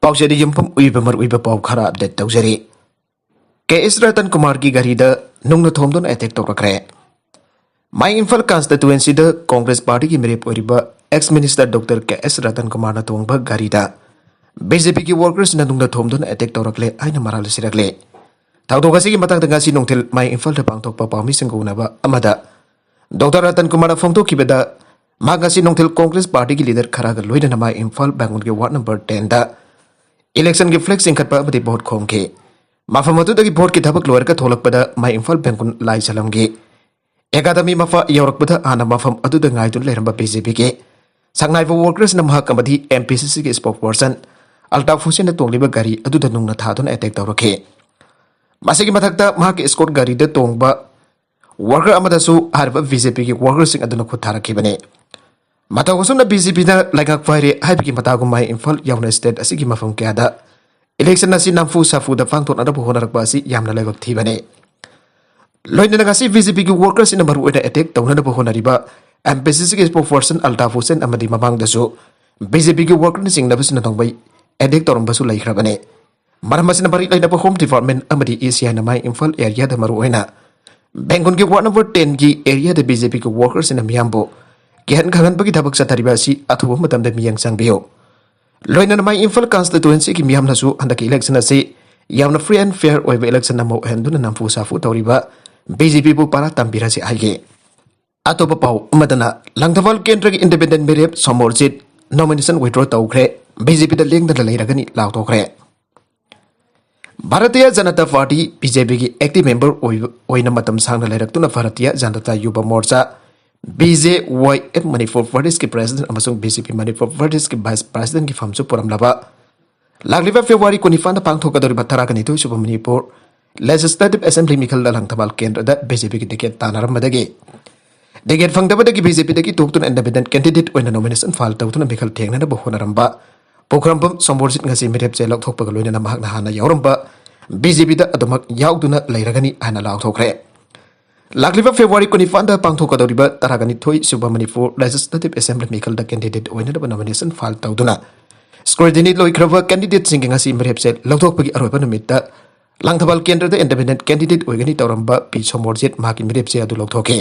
पाउचेरी युमफम उइबा मर उइबा पाउ खरा अपडेट तौजरी के एस रतन कुमार की गाड़ी नुंग थोमदुन अटैक तौरखरे माई इम्फल कॉन्स्टिट्युएंसी कांग्रेस पार्टी की मेरेप एक्स मिनिस्टर डॉक्टर के एस रतन कुमार तोंब गाड़ी बीजेपी की वर्कर्स नुंग थोमदुन अटैक तौरखले आइन मराल सिरखले थाउदोगसी की नोंथिल माई इम्फल पांगथोकपा पाउमीसिंग उनबा डॉक्टर रतन कुमार फोंदोखिबदा मागासी नोंथिल कांग्रेस पार्टी की लीडर खराग लोइना माई इम्फल बैंगन के वार्ड नंबर 10 इलेक्शन की फ्लेक्स सिंखटपा भोट खोंगे मफम भोट की थबक लोरक थोलकपद माई इम्फल बैंकुन लाई चलमगे एकादमी मफा यौरकपद आना मफम गायदुन लेरंब बीजेपी के संगनाइब वर्कर्स नमहकमदी एमपीसीसी के स्पोक पर्सन अल्ताफ हुसैन तोंगलिब गाड़ी नुंगना थादुन अटैक तौरखे मसिगी मथक्ता स्कॉट गाड़ी तोंब वर्कर अमदसु हरब बीजेपी की वर्कर्स खुद थारखिबने मतौसुना बीजेपी लाइक फाइरे हाइबकी मतागु माई इम्फल यावना स्टेट असिगी मफम क्यादा इलेक्शन असी नंफु साफुदा पांगथोनब होनरकपा असि यामना लाइबक थीबने लोइना गसी बीजेपी की वर्कर्स इन मरु अटैक तौनब होनरिबा एमपीसीसी के स्पोक पर्सन अल्ताफ हुसैन अमदी ममांगदसु बीजेपी की वर्कर सिंगनबसिन तोंबै अटैक तौरंबसु लैखरबने मरमसिन बरि लाइनब होम डिपार्टमेंट अमदी एसीआई माई इम्फल एरिया द मरु बेंगुन के वार्ड नंबर 10 की एरिया द बीजेपी के वर्कर्स इन मियामबो गेहन खगनबगी थबक चथरिबा असि अथुब मतमद मियंग संगबियो लोइना माई इम्फल कॉन्स्टिट्युएंसी की मियामनसु हंदक इलेक्शन असि यामना free and fair ओइबा election NaMo हेंदुन नंफु साफु तौरिबा BJP बु पारा तंबिरासि आइगे अतोप पाउ मदना लंगथवाल केंद्र की इंडिपेंडेंट मेरेप सोमोरजित नॉमिनेशन विड्रॉ तौखरे बीजेपी द लेंगदन लैरगनी लाउथोखरे भारतीय जनता पार्टी बीजेपी की एक्टिव मेंबर ओइना मतम सांगना लैरक्तुना भारतीय जनता युवा मोर्चा BJYF मणिपुर प्रदेश के प्रेसिडेंट अमसुंग बीजेपी मणिपुर प्रदेश के वाइस प्रेसिडेंट की फमसु पुरमलबा लागलिबा फेब्रुआरी 25 पांगथोकदोरिबा तरागनिथु सुब मणिपुर लेजिस्लेटिव असेंबली मिखल लंगथबाल केंद्र द बीजेपी की टिकट तानारमदगे टिकट फंगदबदगी बीजेपी दगी तोक्तुन इंडिपेंडेंट कैंडिडेट ओइना नॉमिनेशन फाइल तौतुना मिखल थेंगनब होनरंबा पोखरंबम सोमबोरजित ngasi मिरेप जे लौथोकपग लोइना महकना हाना यावरंबा बीजेपी द अदमक यावदुना लैरगनी हाना लाउथोखरे लागलिबा फेब्रुआरी 25 पांगथोकदोरिबा तरागनिथोई सुब मणिपुर लेजिस्लेटिव असेंबली मिखल द कैंडिडेट ओइना नॉमिनेशन फाइल तौदुना स्क्रूटिनी लोइख्रबा कैंडिडेट सिंग ngasi मिरेप जे लौथोकपगी अरोइबा नुमित्ता लांगथबाल केंद्र द इंडिपेंडेंट कैंडिडेट ओइगनी तौरंबा पी सोमबोरजित माकी मिरेप जे अदु लौथोके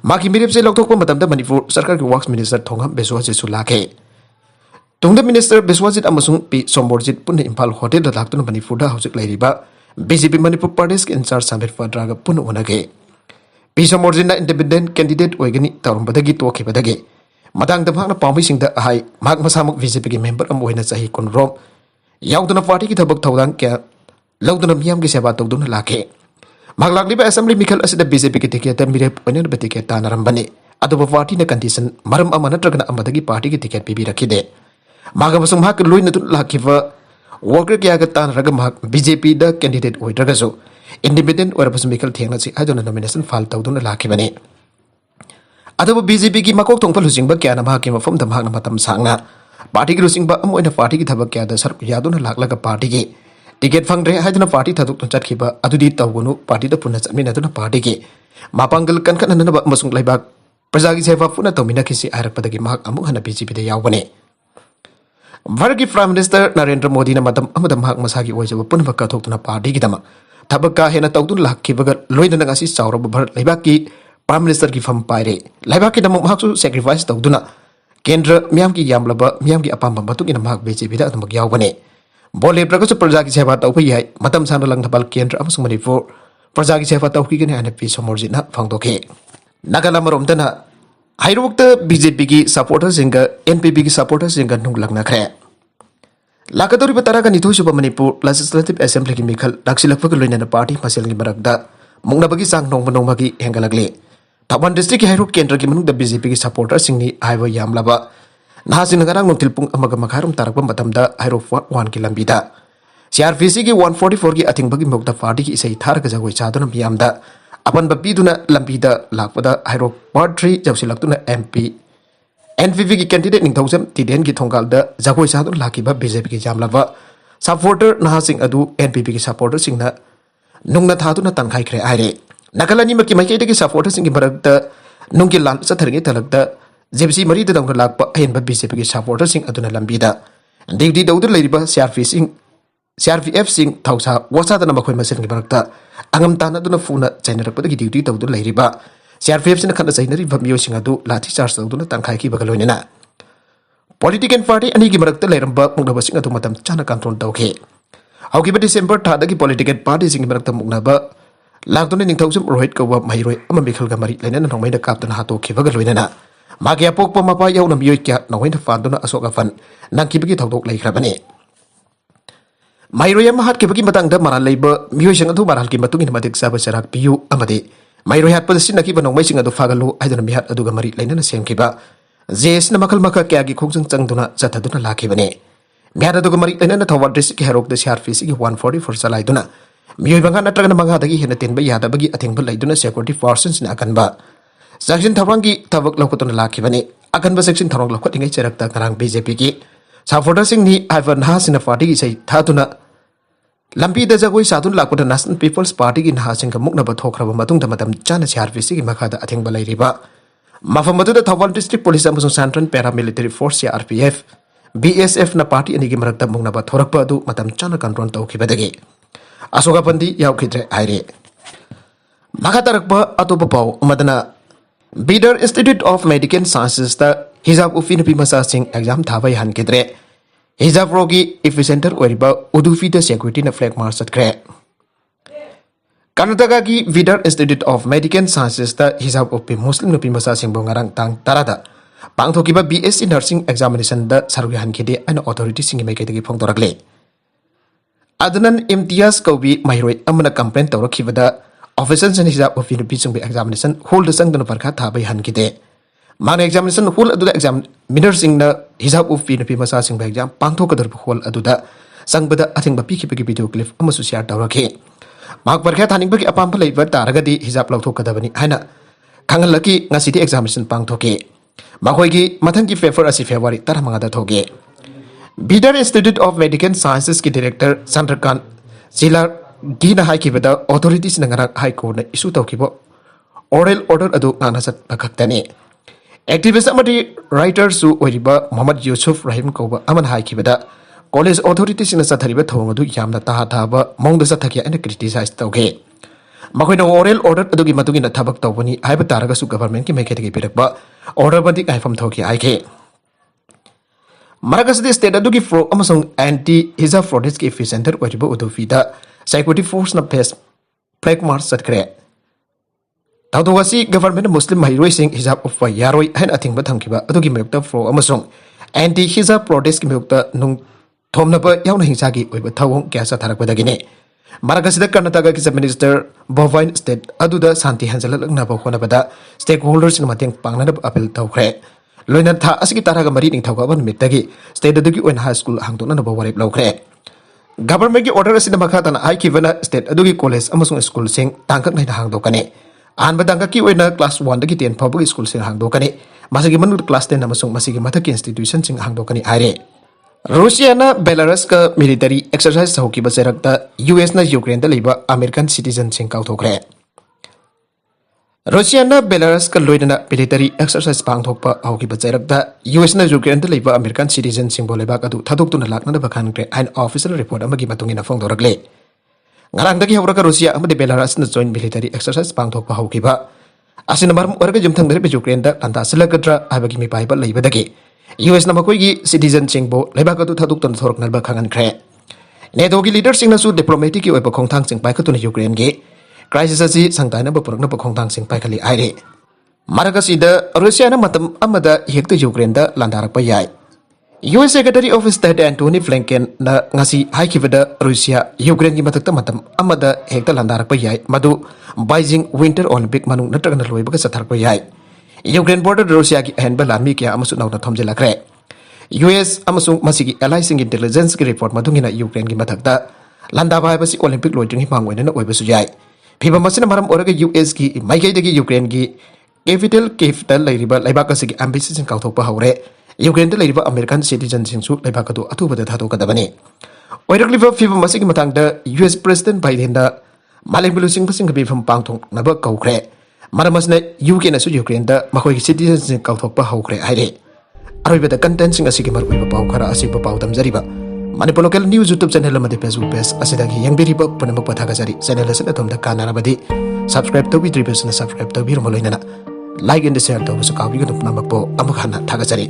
माकी मिरेप जे लौथोकपा मतमदा मणिपुर सरकार के वर्क्स मिनिस्टर थोंगम बेसवाजी सुलाखे तुंगद मिनिस्टर बेसवाजित अमसुंग पी सोमबोरजित पुन इम्फाल होटल द लाक्तुन मणिपुर दा हौजिक लैरिबा बीजेपी मणिपुर प्रदेश के इंचार्ज साबिर फद्राग पुन उनगे पी सोमबोरजित इंडिपेंडेंट कैंडिडेट ओइगनी तौरंबदगी तोखिबदगे मदांग दमागना पाउमिसिंग द हाई माग मसामुक बीजेपी के मेंबर अम ओइना चाही कोनरोम याउदना पार्टी की थबक थौदांग क्या लौदना मियाम की सेवा तौदुन लाखे माग लागलिबा असेंबली मिखल असिदा बीजेपी की टिकट मिरेप ओइना टिकट तानारंबने अदुबा पार्टी न कंडीशन मरम अमा नत्रगना अमदगी पार्टी की टिकट पीबीरखिदे मागमसुंग माक लोइना तुन लाखिबा वर्कर क्या तानरग माक बीजेपी द कैंडिडेट ओइद्रगसु इंडिपेंडेंट ओरबसु मिखल थेंगनसि हादोना नॉमिनेशन फाइल तौदुना लाखिबने अदुबा बीजेपी की मकोक थोंगफल हुसिंगबा क्या नमाके मफम द मागना मतम सांगना पार्टी की रुसिंगबा अम ओइना पार्टी की थबक क्या द सर यादुना लाखलगा पार्टी की टिकट फंगरे हादुना पार्टी थदुक चटखिबा अदुदि तौगुनु पार्टी द पुनः चटमिनादुना पार्टी की मापांगल कनकननबा मसुंग लाइबाक प्रजा की सेवा पुनः तौमिनाखिसि आरकपदगी माक अमु हना बीजेपी द यावबने भारत की प्राइम मिनिस्टर नरेंद्र मोदी ने मसागी पुनः कथोक्तुना पार्टी की थबक का हेना तौदुन लाखिबग लोइदना ngasi चाउरब भारत लेबाक की प्राइम मिनिस्टर की फम पाइरे लेबाक की दमक महसु सैक्रिफाइस तौदुना केंद्र मियाम की यामलब मियाम की अपाम बतुक इन महक बीजेपी दा अदमक यावबने बोले प्रगस प्रजा की सेवा तौब याय मतम सान लंगथबाल केंद्र अमसुंग मणिपुर प्रजा की सेवा तौकीगने हने पी सोमोरजिना फंगदोखे नागालामरोमदना हाइरोक्ट बीजेपी की सपोर्टर सिंग एनपीपी की सपोर्टर सिंग नुंगलंगनखरे लाकदोरिबा तरागा निथुसुब मणिपुर लेजिस्लेटिव असेंबली की मिखल नक्सिलक्पग लोइना पार्टी मसेल की मरकदा मुंगनबगी सांग नोंगमगी हेंगलगले थावन डिस्ट्रिक्ट की हाइरोक केंद्र की मनुंग बीजेपी की सपोर्टर सिंगनी हाइव यामलबा नासिन नगरांग नोंथिल पुंग अमग मखारुम तारकबा मतमदा हाइरोक 1 की लंबीदा सीआरपीसी की 144 की अथिंगबगी मुक्ता पार्टी की इसई थारग जगोय चादुना मियामदा अपन बपीदुना लंबीदा लाकपदा हाइरोक पार्ट 3 जबसिलक्तुना एमपी एनपीपी की कैंडिडेट निंगथौजम तिदेन की थोंगाल द जगोय सादुन लाकिबा बीजेपी की जामलबा सपोर्टर नहासिंग अदु एनपीपी की सपोर्टर सिंगना नुंगना थादुना तंखाइखरे आइरे नकलानी मकी माइकेदे की सपोर्टर सिंग की मरकदा नुंगी लाल चथरगे तलकदा जेबसी मरी दंग लाकपा अयनबा बीजेपी की सपोर्टर सिंग अदुना लंबीदा ड्यूटी तौदुना लेरिबा CRPF सिंह थौसा वासादना मखोय मसेनगी मरक्ता अंगम तानादुना फुना चाइनरपदगी ड्यूटी तौदुना लेरिबा CRPF सिना खना चाइनरिबा मियोसिंग अदु लाठी चार्ज तौदुना तंखाइकी बगलोइनेना पॉलिटिकल पार्टी अनिगी मरक्ता लेरंबा मुक्नबसिंग अदु मतम चाना कंट्रोल तौखे हौकिबा डिसेंबर थादगी पॉलिटिकल पार्टी सिंग मरक्ता मुक्नबा लाक्तुना निंथौसुम रोहित कौवा महिरोय अमा मिखलगा मरि लेना नोंमैना कापतना हातोखिबगा लोइनेना मागे अपोक्पा मपा याउना मियोय क्या नोंमैना फादुना असोक अफन नांखिबगी थौदोक लैख्रबने महिरोय अमा हातखिबगी मतंगदा मराल लैबा मियोयसिंग अदु मरालकी मतुंगिना मतिक चाबा चराक पियु अमदे महिरोय हातपदा सिनखिबा नोंमैसिंग अदु फागलो हाइदुना मिहात अदुगा मरि लेना सेमखिबा जेसना मखल मखा क्यागी खोंजंग चंगदुना जथदुना लाखिबने मिहात अदुगा मरि लेना थौबाल डिस्ट्रिक्ट हेरोकदा CRPC की 144 चलाइदुना मियोय बंगा नत्रगना मंगादगी हेना तेनबा यादबगी अथेंगबा लैदुना सिक्योरिटी फोर्सेस ने अकनबा सेक्शन थवंगी थबक लौकतुना लाखिबने अकनबा सेक्शन थरंग लौखतिंगै चरकता करंग BJP की साफोर्डर सिंह नि हाइफर नहासिना पार्टी की सै थातुना लंबीदा जगोई साधुन लाकपदा नेशनल पीपल्स पार्टी की नहासिंग का मुक्नबा थोखरबा मतुंगदा मतम चाना CRPC की मखादा अथेंगबा लैरिबा मफम मदुदा थौबाल डिस्ट्रिक्ट पुलिस अमसुंग central paramilitary force CRPF BSF ना पार्टी अनिगी मरक्ता मुक्नबा थोरकपा अदु मतम चाना कंट्रोल तौखिबदगी अशोका पंदी याउखिद्रे आइरे मखा तरकपा अतोपा पाउ मदना Bidar institute of medical sciences ता हिजाब उफी नुपी मसा सिंह एग्जाम थाबा यानकिद्रे हिजाब रोगी इफिसेंटर ओरिबा उदुफी दा सिक्योरिटी ना फ्लैग मार्च चतख्रे कर्नाटका की Bidar institute of medical sciences ता हिजाब उफी मुस्लिम नुपी मसा सिंह बोंगारंग तांग तारादा पांगथोकिबा BSc नर्सिंग एग्जामिनेशन दा सरु यानखिदे अन अथॉरिटी सिंह मेकेदगी फोंदोरकले अदनन इम्तियाज कौबी महिरोय अमना कंप्लेन तौरखिबदा ऑफिसर सन हिजाब ऑफ यूनिवर्सिटी संग एग्जामिनेशन होल द संगदन परखा थाबै हनकिदे माने एग्जामिनेशन होल अदुदा एग्जामिनर सिंगना हिजाब ऑफ यूनिवर्सिटी मसा सिंग एग्जाम पांथोकदर होल अदुदा संगबदा अथिंगबा पिखिबगी वीडियो क्लिप अमसु शेयर तौरखि मार्क परखा थानिंगबगी अपाम फलैबा तारगदी हिजाब लौथोकदबनी हाइना खांगलकी ngasi디 एग्जामिनेशन पांथोके मखोयगी मथंगी पेपर असि फेब्रुवारी 15 दा थोगे Bidar institute of medical sciences की डायरेक्टर चंद्रकांत जिला गीना हाइकिबदा अथॉरिटीज नंगरा हाई कोर्ट ने इशू तौखिबो ओरल ऑर्डर अदु नाना सत पखक्तने एक्टिविस्ट अमदी राइटर सु ओरिबा मोहम्मद यूसुफ रहीम कोबा अमन हाइकिबदा कॉलेज अथॉरिटीज न सथरिबा थोंग अदु यामना ताहा थाबा मोंगद सथखि अन क्रिटिसाइज तौगे मखोयना ओरल ऑर्डर अदुगी मतुगी न थबक तौबनी हाइबा तारगसु गवर्नमेंट की मेकेदगी पिरकबा ऑर्डर बंदी काइफम थौखि आइखे मरकसदी स्टेट अदुगी फ्रो अमसोंग एंटी हिजाब फ्रॉडेस की एफिसेंटर ओरिबा उदुफीदा सिक्योरिटी फोर्स न फेस फ्लैग मार्च चतख्रे ताउदोगसी गवर्नमेंट मुस्लिम महिरोय सिंह हिजाब उफ यारोय हन अथिंगबा थंखिबा अदुगी मयुक्ता फ्रो अमसोंग एंटी हिजाब फ्रॉडेस की मयुक्ता नुंग थोमनबा याउना हिंसागी ओइबा थवोंग क्यासा थारकबदगिने मरकसदा कर्नाटका की चीफ मिनिस्टर बोवाइन स्टेट अदुदा शांति हंजललंगनाबा होनबदा स्टेक होल्डर्स न मतेंग पांगनब अपील तौख्रे लोइना था असगी तारागा मरी निंथौगा निमित्तगी स्टेट अदुगी ओइन हाई स्कूल हांगदोननबा वारेप लौख्रे गवर्नमेंट की ऑर्डर असिना मखातना हाइकिबना स्टेट अदुगी कॉलेज अमसुंग स्कूल सिंग तांकक नाइना हांगदोकने आनबा दांगकी ओइना क्लास 1 दगी 10 फाउबगी स्कूल सिंग हांगदोकने मसिगी मनु क्लास 10 अमसुंग मसिगी मथकी इंस्टीट्यूशन सिंग हांगदोकने आइरे रूसिया ना बेलारस का मिलिटरी एक्सरसाइज होकिबा चेरकता US ना यूक्रेन दा लेबा अमेरिकन सिटीजन सिंग काउथोखरे रूसिया ना बेलारस का लोइना मिलिटरी एक्सरसाइज पांगथोकपा होकिबा चेरकता US ना यूक्रेन दा लेबा अमेरिकन सिटीजन सिंग बोलेबा कदु थादोक्तुना लाकना बखानग्रे आइन ऑफिशियल रिपोर्ट अमगी मतुंगिना फोंदोरकले ngarangdagi hawraka Russia amade Belarus na joint military exercise pangthokpa hawkiba asina maram orga jumthangdari be Ukraine da landa silagadra habagi mi paiba leibadagi US na makoigi citizen chingbo leibakatu thaduk ton thorknal ba khangan khre neto gi leader sing na su diplomatic ki oiba khongthang sing paikatuna Ukraine ge crisis asi sangtaina ba purakna ba khongthang sing paikali aire maraga sida Russia na matam amada hekta Ukraine da landarak pa yai US Secretary of State Antony Blinken na ngasi haikibada Russia Ukraine ki matakta matam amada hekta landarak pa yai madu Beijing Winter Olympic manung natragna loiba ka sathar pa yai Ukraine border Russia ki ahenba larmi kya amasu nawna thomjelakre US amasung masigi allies intelligence ki report madungina Ukraine ki matakta landaba haibasi Olympic loitring hi mangwena na oiba su yai phiba masina maram oraga US ki maikai dagi Ukraine ki capital lairiba laibaka sigi embassy sing kauthokpa haure Ukraine da leiriba American citizen singsu leibakadu athubada thadokadabani oirakliba phiba masigi matangda US President Biden da malembulu sing pasing bifam pangthong naba kaukre maramasna UK na su Ukraine da makhoi citizen sing kauthokpa haukre haire अरोइबदा content सिंग असिगी मरुइबा पाउ खरा असिबा पाउ तमजरिबा Manipur local news YouTube channel अमदि फेसबुक पेज असिदगी यंगबिरिबा पुनमक पथागजरी चैनल असिदा तोमदा कानारबदि सब्सक्राइब तौबिद्रिबसना सब्सक्राइब तौबिरम लोइनना लाइक एंड शेयर तौबसु काबिगनु पुनमक पो अमुक हना थागजरी।